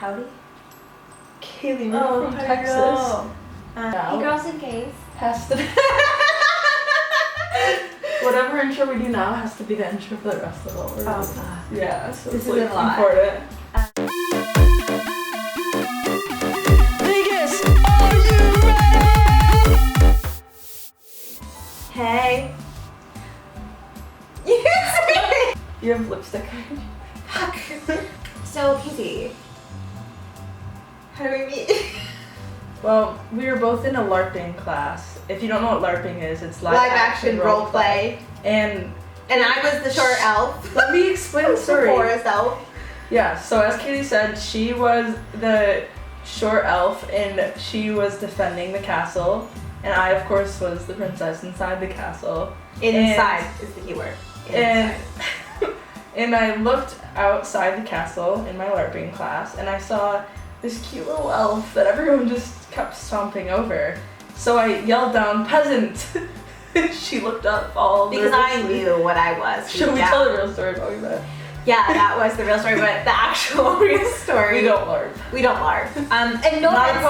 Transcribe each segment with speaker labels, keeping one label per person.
Speaker 1: Howdy.
Speaker 2: Kaylee, we're from Texas.
Speaker 1: Hey girls and gays.
Speaker 2: Has to whatever intro we do now has to be the intro for the rest of the world.
Speaker 1: Oh.
Speaker 2: Yeah, so
Speaker 1: this
Speaker 2: it's
Speaker 1: is
Speaker 2: like
Speaker 1: a lot.
Speaker 2: important.
Speaker 3: Vegas, are you ready?
Speaker 1: Hey.
Speaker 2: You have lipstick.
Speaker 1: So, Casey, how do we meet?
Speaker 2: Well, we were both in a LARPing class. If you don't know what LARPing is, it's
Speaker 1: Live action role play.
Speaker 2: And
Speaker 1: I was the short elf.
Speaker 2: let me explain the story.
Speaker 1: Forest elf.
Speaker 2: Yeah, so as Katie said, she was the short elf and she was defending the castle. And I, of course, was the princess inside the castle.
Speaker 1: Inside is the keyword.
Speaker 2: And I looked outside the castle in my LARPing class and I saw this cute little elf that everyone just kept stomping over. So I yelled down, "Peasant!" She looked up all
Speaker 1: Because I
Speaker 2: nervously.
Speaker 1: knew what I was.
Speaker 2: Should we tell the real story about that?
Speaker 1: Yeah, that was the real story, but the actual real story.
Speaker 2: We don't LARP.
Speaker 1: We don't LARP. And no
Speaker 2: Not
Speaker 1: offense,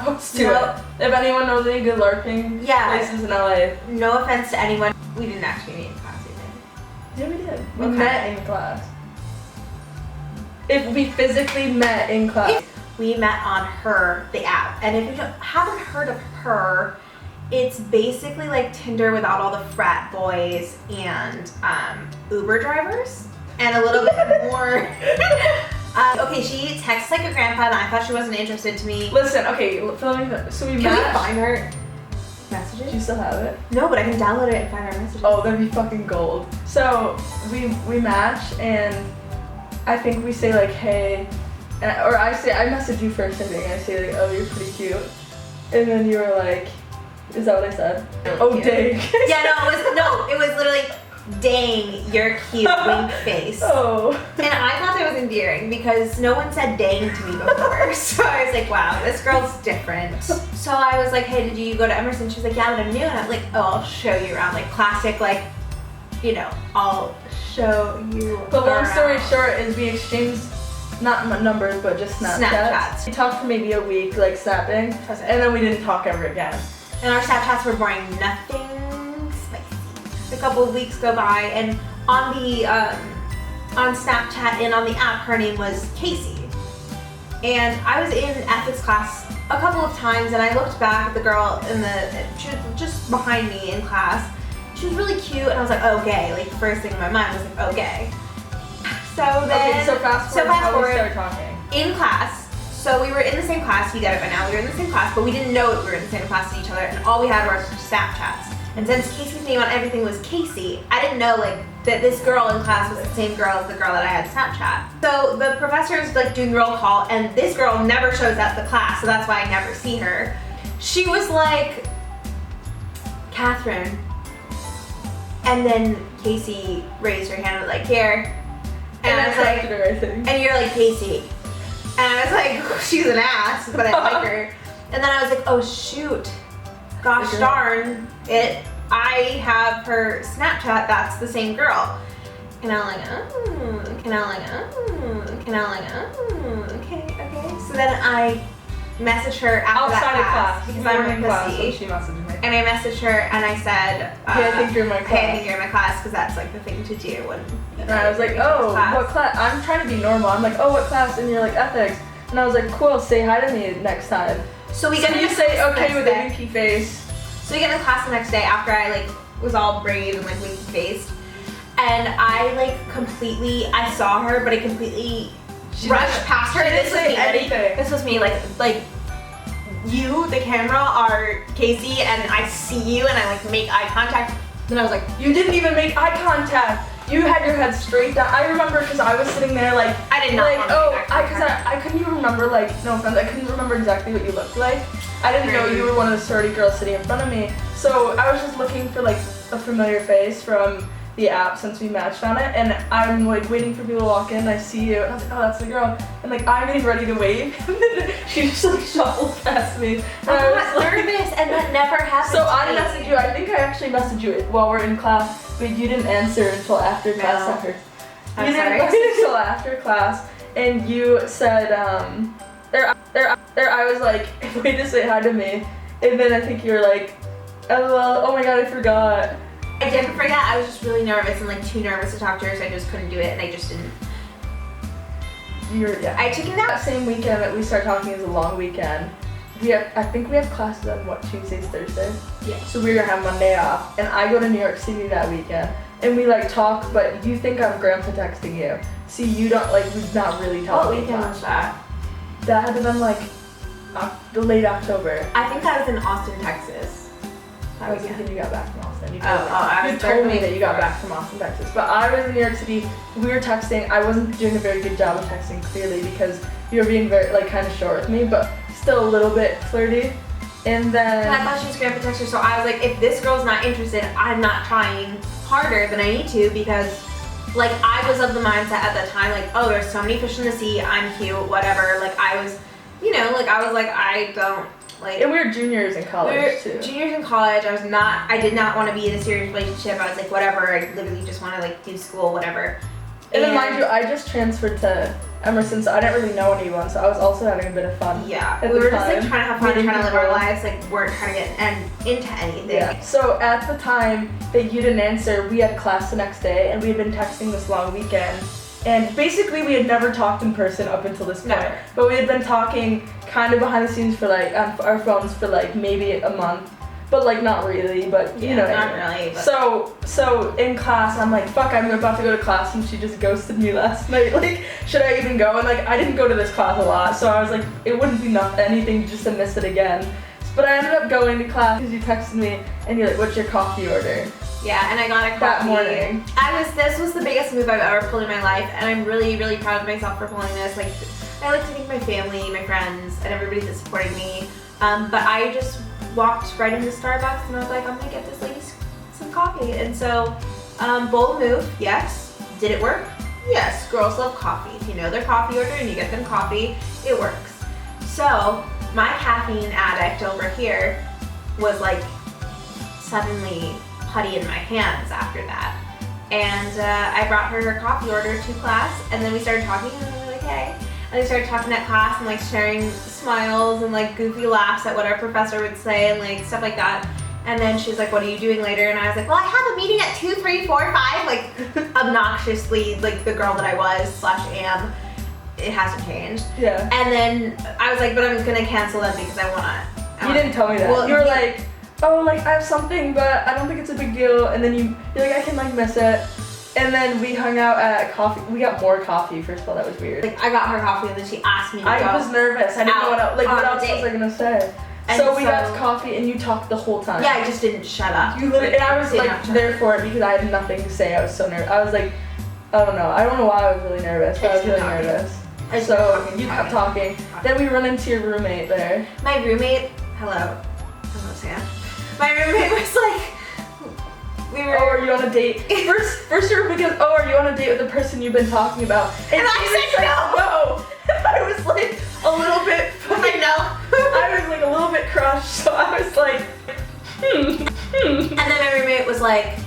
Speaker 2: opposed to
Speaker 1: No.
Speaker 2: it. If anyone knows any good LARPing places in LA.
Speaker 1: no offense to anyone. We didn't actually meet in class, I think.
Speaker 2: Yeah, we did. We
Speaker 1: Okay.
Speaker 2: met in class. If we physically met in class.
Speaker 1: We met on Her, the app. And if you haven't heard of Her, it's basically like Tinder without all the frat boys and Uber drivers. And a little bit more. Okay, she texts like a grandpa and I thought she wasn't interested to me.
Speaker 2: Listen, okay, so we
Speaker 1: Can
Speaker 2: met.
Speaker 1: we find her
Speaker 2: Do
Speaker 1: messages?
Speaker 2: you still have it?
Speaker 1: No, but I can download it and find her messages.
Speaker 2: Oh, that'd be fucking gold. So we match and I think we say like, hey, or I message you first, I think. I say like, oh, you're pretty cute. And then you were like, is that what I said? Oh, dang.
Speaker 1: Yeah, it was literally, dang, you're cute, wink face.
Speaker 2: Oh.
Speaker 1: And I thought that was endearing because no one said dang to me before. So I was like, wow, this girl's different. So I was like, hey, did you go to Emerson? She was like, yeah, but I'm new. And I was like, oh, I'll show you around. Like classic, like, you know, I'll show you
Speaker 2: But long
Speaker 1: around.
Speaker 2: story short is we exchanged not numbers, but just Snapchats. We talked for maybe a week, like snapping, and then we didn't talk ever again.
Speaker 1: And our Snapchats were boring, nothing spicy. A couple of weeks go by, and on the on Snapchat and on the app, her name was Casey. And I was in ethics class a couple of times, and I looked back at the girl she was just behind me in class. She was really cute, and I was like, oh, gay. Like the first thing in my mind was like, oh, gay. So then,
Speaker 2: Okay, so fast forward, we started talking.
Speaker 1: In class, so we were in the same class, you get it by now, we were in the same class, but we didn't know we were in the same class as each other, and all we had were Snapchats. And since Casey's name on everything was Casey, I didn't know like that this girl in class was the same girl as the girl that I had Snapchat. So the professor's like doing roll call, and this girl never shows up to class, so that's why I never see her. She was like, Catherine. And then Casey raised her hand and was like, here. And I was like,
Speaker 2: her, I think.
Speaker 1: and you're like, Casey. And I was like, she's an ass, but I like her. And then I was like, oh shoot. Gosh darn it. I have her Snapchat, that's the same girl. And I'm like, oh. And I'm like, oh. And I'm like, oh. Okay. So then I messaged her after
Speaker 2: Outside
Speaker 1: that
Speaker 2: of class.
Speaker 1: because I'm
Speaker 2: in
Speaker 1: a
Speaker 2: class,
Speaker 1: pussy.
Speaker 2: so she messaged me.
Speaker 1: And I messaged her and I said,
Speaker 2: Hey, I think you're in my class.
Speaker 1: Hey, I think you're in my class, because that's like the thing to do when
Speaker 2: And I was like, oh, what class? I'm trying to be normal. I'm like, oh, what class? And you're like, ethics. And I was like, cool, say hi to me next time.
Speaker 1: So we
Speaker 2: So
Speaker 1: get
Speaker 2: you
Speaker 1: into
Speaker 2: say
Speaker 1: class
Speaker 2: okay
Speaker 1: the
Speaker 2: with
Speaker 1: next
Speaker 2: a
Speaker 1: day.
Speaker 2: winky face.
Speaker 1: So we get into class the next day after I like was all brave and like winky faced. And I like completely, I saw her, but I completely rushed past her.
Speaker 2: She didn't
Speaker 1: This was
Speaker 2: say
Speaker 1: me.
Speaker 2: anything.
Speaker 1: This was me, like you, the camera, are Casey, and I see you, and I like make eye contact. Then I was like,
Speaker 2: You didn't even make eye contact. You had your head straight down. I remember because I was sitting there like,
Speaker 1: I did not
Speaker 2: like,
Speaker 1: want to
Speaker 2: oh,
Speaker 1: make eye contact.
Speaker 2: I couldn't even remember, like, no offense, I couldn't remember exactly what you looked like. I didn't know you were one of the sorority girls sitting in front of me. So I was just looking for like a familiar face from the app since we matched on it, and I'm like waiting for people to walk in. I see you, and I was like, oh, that's the girl. And like I'm getting ready to wave, and then she just like shuffled past me. And
Speaker 1: I
Speaker 2: was
Speaker 1: got nervous, and that never happened.
Speaker 2: So
Speaker 1: to
Speaker 2: I
Speaker 1: me.
Speaker 2: messaged you. I think I actually messaged you while we're in class, but you didn't answer until after class.
Speaker 1: No.
Speaker 2: After.
Speaker 1: I'm
Speaker 2: You didn't
Speaker 1: sorry.
Speaker 2: answer until after class, and you said, I was like, wait to say hi to me, and then I think you were like, oh my god, I forgot.
Speaker 1: I didn't forget, I was just really nervous and like too nervous to talk to her, so I just couldn't do it, and I just didn't. I took it out.
Speaker 2: That same weekend that we started talking is a long weekend. I think we have classes on what, Tuesdays, Thursdays?
Speaker 1: Yeah.
Speaker 2: So we're gonna have Monday off, and I go to New York City that weekend, and we like talk, but you think I'm grandpa texting you. See, you don't, like, we've not really talked.
Speaker 1: What weekend was that?
Speaker 2: That had to been like the late October.
Speaker 1: I think that was in Austin, Texas.
Speaker 2: I was thinking you got back from Austin. You
Speaker 1: I
Speaker 2: told me that you got back from Austin, Texas. But I was in New York City. We were texting. I wasn't doing a very good job of texting, clearly, because you were being very, like, kind of short with me, but still a little bit flirty. And then
Speaker 1: I thought she was grandpa texter, so I was like, if this girl's not interested, I'm not trying harder than I need to, because like I was of the mindset at the time, like, oh, there's so many fish in the sea, I'm cute, whatever. Like I was, I don't like.
Speaker 2: And we were juniors in college too.
Speaker 1: Juniors in college. I did not want to be in a serious relationship. I was like, whatever. I literally just want to like do school, whatever.
Speaker 2: And then mind you, I just transferred to Emerson, so I didn't really know anyone, so I was also having a bit of fun.
Speaker 1: Yeah, we were just like trying to have fun, trying to live our lives, like weren't trying to get into anything.
Speaker 2: Yeah. So at the time that you didn't answer, we had class the next day, and we had been texting this long weekend. And basically, we had never talked in person up until this point.
Speaker 1: Never.
Speaker 2: But we had been talking kind of behind the scenes for like on our phones for like maybe a month. But like not really, but you know what I mean.
Speaker 1: Not really. But
Speaker 2: So in class, I'm like, fuck, I'm about to go to class, and she just ghosted me last night. Like, should I even go? And like, I didn't go to this class a lot, so I was like, it wouldn't be anything just to miss it again. But I ended up going to class because you texted me, and you're like, what's your coffee order?
Speaker 1: Yeah, and I got a coffee.
Speaker 2: That morning.
Speaker 1: This was the biggest move I've ever pulled in my life, and I'm really, really proud of myself for pulling this. Like, I like to thank my family, my friends, and everybody that supported me. But I just walked right into Starbucks, and I was like, I'm gonna get this lady some coffee. And so, bold move, yes. Did it work? Yes. Girls love coffee. If you know their coffee order and you get them coffee, it works. So, my caffeine addict over here was like suddenly putty in my hands after that. And I brought her coffee order to class, and then we started talking, and we were like, hey. And we started talking at class and like sharing smiles and like goofy laughs at what our professor would say and like stuff like that. And then she was like, what are you doing later? And I was like, well, I have a meeting at 2, 3, 4, 5, like obnoxiously like the girl that I was / am. It hasn't changed.
Speaker 2: Yeah.
Speaker 1: And then I was like, but I'm gonna cancel them because I wanna.
Speaker 2: You didn't tell me that.
Speaker 1: Well,
Speaker 2: you were like, oh, like I have something, but I don't think it's a big deal. And then you're like, I can like miss it. And then we hung out at coffee. We got more coffee. First of all, that was weird.
Speaker 1: Like I got her coffee and then she asked me to go.
Speaker 2: I was nervous. I didn't know what else, what else
Speaker 1: date.
Speaker 2: was I gonna say.
Speaker 1: And
Speaker 2: so we got coffee and you talked the whole time.
Speaker 1: Yeah, I just didn't shut up.
Speaker 2: You literally, and I was
Speaker 1: Did
Speaker 2: like
Speaker 1: not shut
Speaker 2: there for it because I had nothing to say. I was so nervous. I was like, I don't know. I don't know why I was really nervous, but I was really nervous. So you kept talking. Then we run into your roommate there.
Speaker 1: My roommate, hello Sam. My roommate was like, we were.
Speaker 2: Oh, are you on a date? First you were because, oh, are you on a date with the person you've been talking about?
Speaker 1: And I said no.
Speaker 2: I was like a little bit.
Speaker 1: I know.
Speaker 2: I was like a little bit crushed, so I was like,
Speaker 1: And then my roommate was like,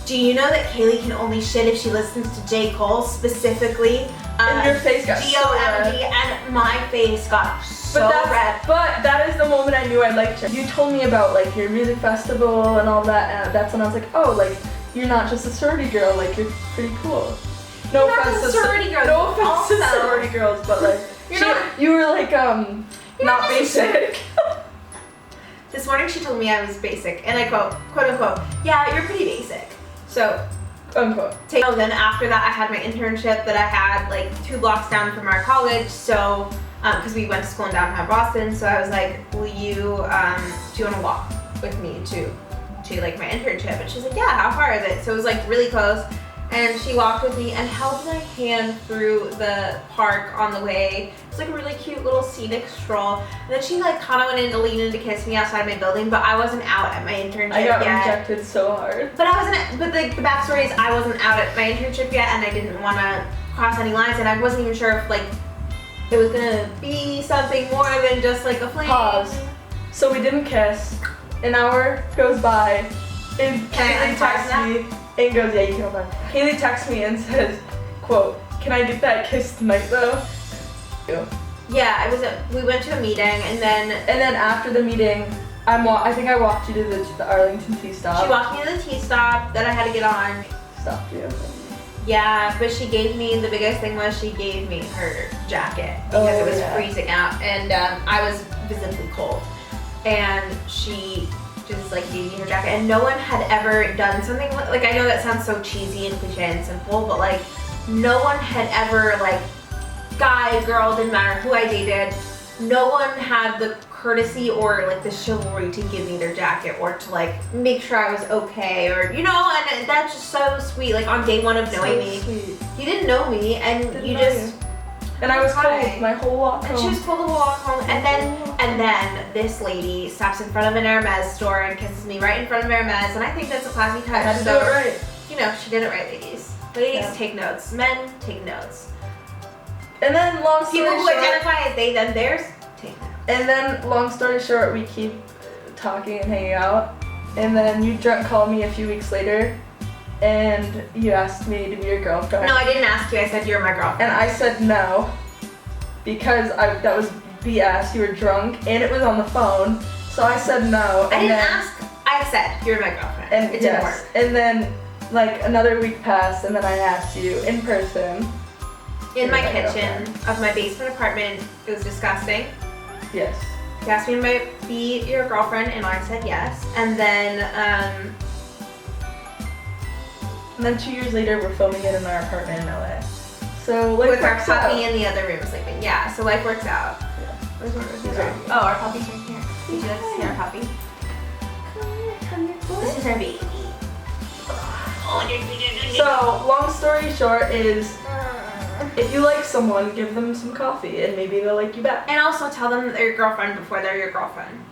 Speaker 1: do you know that Kaylee can only shit if she listens to J. Cole specifically?
Speaker 2: And your face got so red.
Speaker 1: And my face got so red.
Speaker 2: But that is the moment I knew I liked her. You told me about like your music festival and all that, and that's when I was like, oh, like you're not just a sorority girl, like you're pretty cool. No offense to sorority girls. No offense to sorority girls, but like you were like not basic.
Speaker 1: This morning she told me I was basic, and I quote unquote, yeah, you're pretty basic. So,
Speaker 2: unquote.
Speaker 1: Then after that, I had my internship that I had like 2 blocks down from our college. So, because we went to school in downtown Boston, so I was like, will you, do you want to walk with me to like my internship? And she's like, yeah, how far is it? So it was like really close. And she walked with me and held my hand through the park on the way. It was like a really cute little scenic stroll. And then she like kind of went in to lean in to kiss me outside my building, but I wasn't out at my internship yet.
Speaker 2: I got rejected so hard.
Speaker 1: But the backstory is I wasn't out at my internship yet, and I didn't want to cross any lines, and I wasn't even sure if like it was gonna be something more than just like a fling.
Speaker 2: Pause. So we didn't kiss. An hour goes by, and Kaylee texts me and goes, yeah, you can open. Kaylee texts me and says, quote, can I get that kiss tonight though? you.
Speaker 1: Yeah, we went to a meeting and then
Speaker 2: And then after the meeting, I think I walked you to the Arlington T stop.
Speaker 1: she walked me to the T stop that I had to get on.
Speaker 2: Stopped you.
Speaker 1: Yeah, but she gave me, the biggest thing was she gave me her jacket because it was freezing out and I was visibly cold. And she just like gave me her jacket and no one had ever done something like, I know that sounds so cheesy and cliche and simple, but like no one had ever, like, guy, girl, didn't matter who I dated, no one had the courtesy or like the chivalry to give me their jacket or to like make sure I was okay or, you know, and that's just so sweet. Like on day one of knowing me,
Speaker 2: Sweet.
Speaker 1: you didn't know me and you
Speaker 2: know
Speaker 1: just,
Speaker 2: you. And I was
Speaker 1: Hi.
Speaker 2: cold my whole walk home.
Speaker 1: and she was cold the whole walk home. And then this lady stops in front of an Hermes store and kisses me right in front of Hermes, and I think that's a classy touch.
Speaker 2: I had to
Speaker 1: so,
Speaker 2: do it right.
Speaker 1: you know, she did it right, ladies. Ladies,
Speaker 2: Yeah.
Speaker 1: take notes. Men, take notes.
Speaker 2: And then long story
Speaker 1: People who
Speaker 2: short,
Speaker 1: identify as they, them, theirs, take notes.
Speaker 2: and then long story short, we keep talking and hanging out. And then you drunk called me a few weeks later, and you asked me to be your girlfriend.
Speaker 1: No, I didn't ask you. I said you're my girlfriend.
Speaker 2: And I said no, because that was BS. You were drunk, and it was on the phone. So I said no.
Speaker 1: I didn't ask. I said you're my girlfriend.
Speaker 2: And
Speaker 1: it didn't
Speaker 2: yes,
Speaker 1: work.
Speaker 2: and then like another week passed, and then I asked you in person.
Speaker 1: In my
Speaker 2: You're my
Speaker 1: kitchen of my basement apartment, it was disgusting.
Speaker 2: Yes.
Speaker 1: You asked me to be your girlfriend, and I said yes. And then,
Speaker 2: And then 2 years later, we're filming it in our apartment in LA. So like
Speaker 1: with our
Speaker 2: works out.
Speaker 1: puppy in the other room sleeping. Yeah, so life works out.
Speaker 2: Yeah.
Speaker 1: Where's
Speaker 2: She's
Speaker 1: our
Speaker 2: right
Speaker 1: puppy? Oh, our puppy's right here. Would you like to see our puppy? This is our baby.
Speaker 2: So long story short is, if you like someone, give them some coffee, and maybe they'll like you back.
Speaker 1: And also tell them that they're your girlfriend before they're your girlfriend.